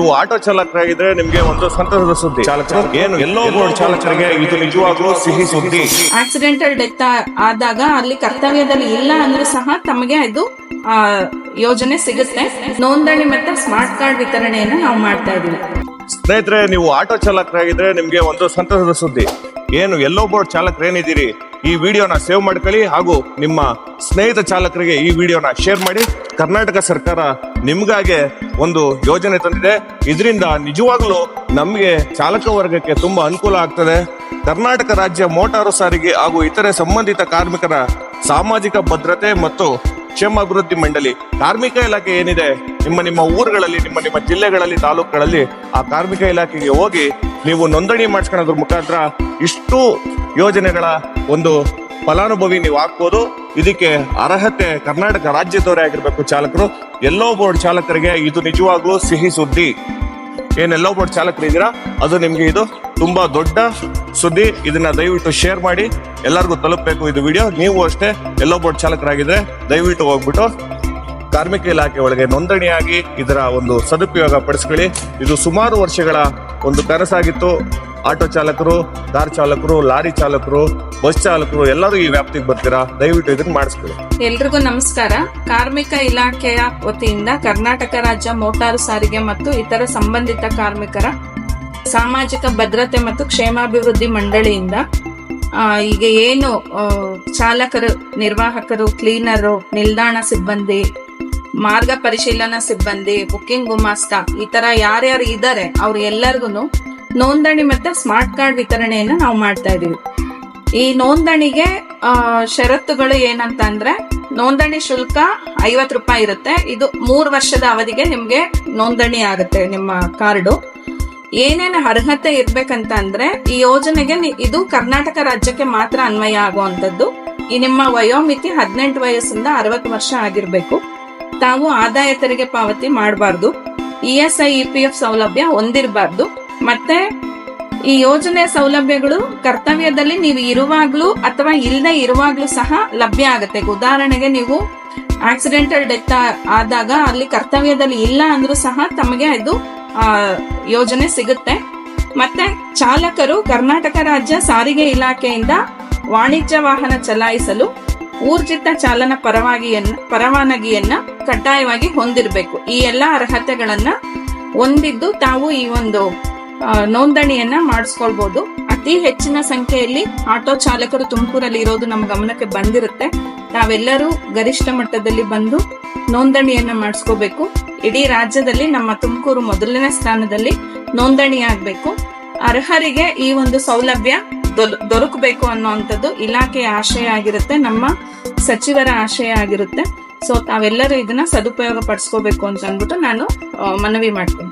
ನೀವು ಆಟೋ ಚಾಲಕರಾಗಿದ್ರೆ ನಿಮ್ಗೆ ಒಂದು ಸಂತಸದ ಸುದ್ದಿ. ಚಾಲಕರು ಏನು ಎಲ್ಲೋ ಬೋರ್ಡ್ ಚಾಲಕರಿಗೆ ಇದು ನಿಜವಾಗ್ಲೂ ಸಿಹಿ ಸುದ್ದಿ. ಆಕ್ಸಿಡೆಂಟಲ್ ಡೆತ್ ಆದಾಗ ಅಲ್ಲಿ ಕರ್ತವ್ಯದಲ್ಲಿ ಇಲ್ಲ ಅಂದ್ರೂ ಸಹ ತಮಗೆ ಅದು ಯೋಜನೆ ಸಿಗುತ್ತೆ. ನೋಂದಣಿ ಮತ್ತೆ ಸ್ಮಾರ್ಟ್ ಕಾರ್ಡ್ ವಿತರಣೆಯನ್ನು ನಾವು ಮಾಡ್ತಾ ಇದೀವಿ. ಸ್ನೇಹಿತರೆ, ನೀವು ಆಟೋ ಚಾಲಕರಾಗಿದ್ರೆ ನಿಮ್ಗೆ ಒಂದು ಸಂತಸದ ಸುದ್ದಿ. ಏನು ಎಲ್ಲೋ ಬೋರ್ಡ್ ಚಾಲಕರೇನಿದ್ದೀರಿ, ಈ ವಿಡಿಯೋನ ಸೇವ್ ಮಾಡ್ಕೊಳ್ಳಿ ಹಾಗೂ ನಿಮ್ಮ ಸ್ನೇಹಿತ ಚಾಲಕರಿಗೆ ಈ ವಿಡಿಯೋನ ಶೇರ್ ಮಾಡಿ. ಕರ್ನಾಟಕ ಸರ್ಕಾರ ನಿಮ್ಗಾಗೆ ಒಂದು ಯೋಜನೆ ತಂದಿದೆ. ಇದರಿಂದ ನಿಜವಾಗ್ಲೂ ನಮಗೆ ಚಾಲಕ ವರ್ಗಕ್ಕೆ ತುಂಬಾ ಅನುಕೂಲ ಆಗ್ತದೆ. ಕರ್ನಾಟಕ ರಾಜ್ಯ ಮೋಟಾರು ಸಾರಿಗೆ ಹಾಗೂ ಇತರೆ ಸಂಬಂಧಿತ ಕಾರ್ಮಿಕರ ಸಾಮಾಜಿಕ ಭದ್ರತೆ ಮತ್ತು ಕ್ಷೇಮಾಭಿವೃದ್ಧಿ ಮಂಡಳಿ ಕಾರ್ಮಿಕ ಇಲಾಖೆ ಏನಿದೆ, ನಿಮ್ಮ ಊರುಗಳಲ್ಲಿ, ನಿಮ್ಮ ಜಿಲ್ಲೆಗಳಲ್ಲಿ, ತಾಲೂಕುಗಳಲ್ಲಿ ಆ ಕಾರ್ಮಿಕ ಇಲಾಖೆಗೆ ಹೋಗಿ ನೀವು ನೋಂದಣಿ ಮಾಡಿಸ್ಕೊಳ್ಳೋದ್ರ ಮುಖಾಂತರ ಇಷ್ಟು ಯೋಜನೆಗಳ ಒಂದು ಫಲಾನುಭವಿ ನೀವು ಆಗ್ಬೋದು. ಇದಕ್ಕೆ ಅರ್ಹತೆ ಕರ್ನಾಟಕ ರಾಜ್ಯದವರೇ ಆಗಿರ್ಬೇಕು ಚಾಲಕರು. ಎಲ್ಲೋ ಬೋರ್ಡ್ ಚಾಲಕರಿಗೆ ಇದು ನಿಜವಾಗ್ಲೂ ಸಿಹಿ ಸುದ್ದಿ. ಏನೆಲ್ಲೋ ಬೋರ್ಡ್ ಚಾಲಕರು ಇದ್ದೀರಾ, ಅದು ನಿಮ್ಗೆ ಇದು ತುಂಬಾ ದೊಡ್ಡ ಸುದ್ದಿ. ಇದನ್ನ ದಯವಿಟ್ಟು ಶೇರ್ ಮಾಡಿ, ಎಲ್ಲರಿಗೂ ತಲುಪಬೇಕು ಇದು ವಿಡಿಯೋ. ನೀವು ಅಷ್ಟೇ ಎಲ್ಲೋ ಬೋರ್ಡ್ ಚಾಲಕರಾಗಿದ್ರೆ ದಯವಿಟ್ಟು ಹೋಗ್ಬಿಟ್ಟು ಕಾರ್ಮಿಕ ಇಲಾಖೆ ಒಳಗೆ ನೋಂದಣಿಯಾಗಿ ಇದರ ಒಂದು ಸದುಪಯೋಗ ಪಡಿಸ್ಕೊಳ್ಳಿ. ಇದು ಸುಮಾರು ವರ್ಷಗಳ ಒಂದು ಕನಸಾಗಿತ್ತು. ಆಟೋ ಚಾಲಕರು, ಕಾರ್ ಚಾಲಕರು, ಲಾರಿ ಚಾಲಕರು, ಬಸ್ ಚಾಲಕರು ಎಲ್ಲರೂ ಈ ವ್ಯಾಪ್ತಿಗೆ ಬರ್ತೀರಾ. ದಯವಿಟ್ಟು ಇದನ್ನ ಮಾಡಿಸ್ಕೊಳ್ಳಿ. ಎಲ್ರಿಗೂ ನಮಸ್ಕಾರ. ಕಾರ್ಮಿಕ ಇಲಾಖೆಯ ವತಿಯಿಂದ ಕರ್ನಾಟಕ ರಾಜ್ಯ ಮೋಟಾರು ಸಾರಿಗೆ ಮತ್ತು ಇತರ ಸಂಬಂಧಿತ ಕಾರ್ಮಿಕರ ಸಾಮಾಜಿಕ ಭದ್ರತೆ ಮತ್ತು ಕ್ಷೇಮಾಭಿವೃದ್ಧಿ ಮಂಡಳಿಯಿಂದ ಈಗ ಏನು ಚಾಲಕರು, ನಿರ್ವಾಹಕರು, ಕ್ಲೀನರು, ನಿಲ್ದಾಣ ಸಿಬ್ಬಂದಿ, ಮಾರ್ಗ ಪರಿಶೀಲನಾ ಸಿಬ್ಬಂದಿ, ಬುಕ್ಕಿಂಗ್ ಗುಮಾಸ್ತ ಈ ತರ ಯಾರ್ಯಾರು ಇದ್ದಾರೆ ಅವ್ರ ಎಲ್ಲರಿಗೂ ನೋಂದಣಿ ಮತ್ತೆ ಸ್ಮಾರ್ಟ್ ಕಾರ್ಡ್ ವಿತರಣೆಯನ್ನ ನಾವು ಮಾಡ್ತಾ ಇದೀವಿ. ಈ ನೋಂದಣಿಗೆ ಷರತ್ತುಗಳು ಏನಂತ ಅಂದ್ರೆ, ನೋಂದಣಿ ಶುಲ್ಕ 50 ರೂಪಾಯಿ ಇರುತ್ತೆ. ಇದು 3 ವರ್ಷದ ಅವಧಿಗೆ ನಿಮ್ಗೆ ನೋಂದಣಿ ಆಗುತ್ತೆ ನಿಮ್ಮ ಕಾರ್ಡು. ಏನೇನು ಅರ್ಹತೆ ಇರ್ಬೇಕಂತ ಅಂದ್ರೆ, ಈ ಯೋಜನೆಗೆ ಇದು ಕರ್ನಾಟಕ ರಾಜ್ಯಕ್ಕೆ ಮಾತ್ರ ಅನ್ವಯ ಆಗುವಂತದ್ದು. ಈ ನಿಮ್ಮ ವಯೋಮಿತಿ 18 ವಯಸ್ಸಿಂದ 60 ವರ್ಷ ಆಗಿರ್ಬೇಕು. ತಾವು ಆದಾಯ ತೆರಿಗೆ ಪಾವತಿ ಮಾಡಬಾರ್ದು. ESI EPF ಸೌಲಭ್ಯ ಹೊಂದಿರಬಾರ್ದು. ಮತ್ತೆ ಈ ಯೋಜನೆ ಸೌಲಭ್ಯಗಳು ಕರ್ತವ್ಯದಲ್ಲಿ ನೀವು ಇರುವಾಗ್ಲೂ ಅಥವಾ ಇಲ್ಲದೆ ಇರುವಾಗ್ಲೂ ಸಹ ಲಭ್ಯ ಆಗುತ್ತೆ. ಉದಾಹರಣೆಗೆ, ನೀವು ಆಕ್ಸಿಡೆಂಟಲ್ ಡೆತ್ ಆದಾಗ ಅಲ್ಲಿ ಕರ್ತವ್ಯದಲ್ಲಿ ಇಲ್ಲ ಅಂದ್ರೂ ಸಹ ತಮಗೆ ಅದು ಯೋಜನೆ ಸಿಗುತ್ತೆ. ಮತ್ತೆ ಚಾಲಕರು ಕರ್ನಾಟಕ ರಾಜ್ಯ ಸಾರಿಗೆ ಇಲಾಖೆಯಿಂದ ವಾಣಿಜ್ಯ ವಾಹನ ಚಲಾಯಿಸಲು ಊರ್ಜಿತ ಚಾಲನಾ ಪರವಾನಗಿಯನ್ನ ಕಡ್ಡಾಯವಾಗಿ ಹೊಂದಿರಬೇಕು. ಈ ಎಲ್ಲಾ ಅರ್ಹತೆಗಳನ್ನ ಹೊಂದಿದ್ದು ತಾವು ಈ ಒಂದು ನೋಂದಣಿಯನ್ನ ಮಾಡಿಸ್ಕೊಳ್ಬಹುದು. ಅತಿ ಹೆಚ್ಚಿನ ಸಂಖ್ಯೆಯಲ್ಲಿ ಆಟೋ ಚಾಲಕರು ತುಮಕೂರಲ್ಲಿ ಇರೋದು ನಮ್ಮ ಗಮನಕ್ಕೆ ಬಂದಿರುತ್ತೆ. ನಾವೆಲ್ಲರೂ ಗರಿಷ್ಠ ಮಟ್ಟದಲ್ಲಿ ಬಂದು ನೋಂದಣಿಯನ್ನ ಮಾಡಿಸ್ಕೋಬೇಕು. ಇಡೀ ರಾಜ್ಯದಲ್ಲಿ ನಮ್ಮ ತುಮಕೂರು ಮೊದಲನೇ ಸ್ಥಾನದಲ್ಲಿ ನೋಂದಣಿ ಆಗ್ಬೇಕು. ಅರ್ಹರಿಗೆ ಈ ಒಂದು ಸೌಲಭ್ಯ ದೊರಕಬೇಕು ಅನ್ನುವಂಥದ್ದು ಇಲಾಖೆಯ ಆಶಯ ಆಗಿರುತ್ತೆ, ನಮ್ಮ ಸಚಿವರ ಆಶಯ ಆಗಿರುತ್ತೆ. ಸೊ ತಾವೆಲ್ಲರೂ ಇದನ್ನ ಸದುಪಯೋಗ ಪಡಿಸ್ಕೋಬೇಕು ಅಂತ ಅಂದ್ಬಿಟ್ಟು ನಾನು ಮನವಿ ಮಾಡ್ತೀನಿ.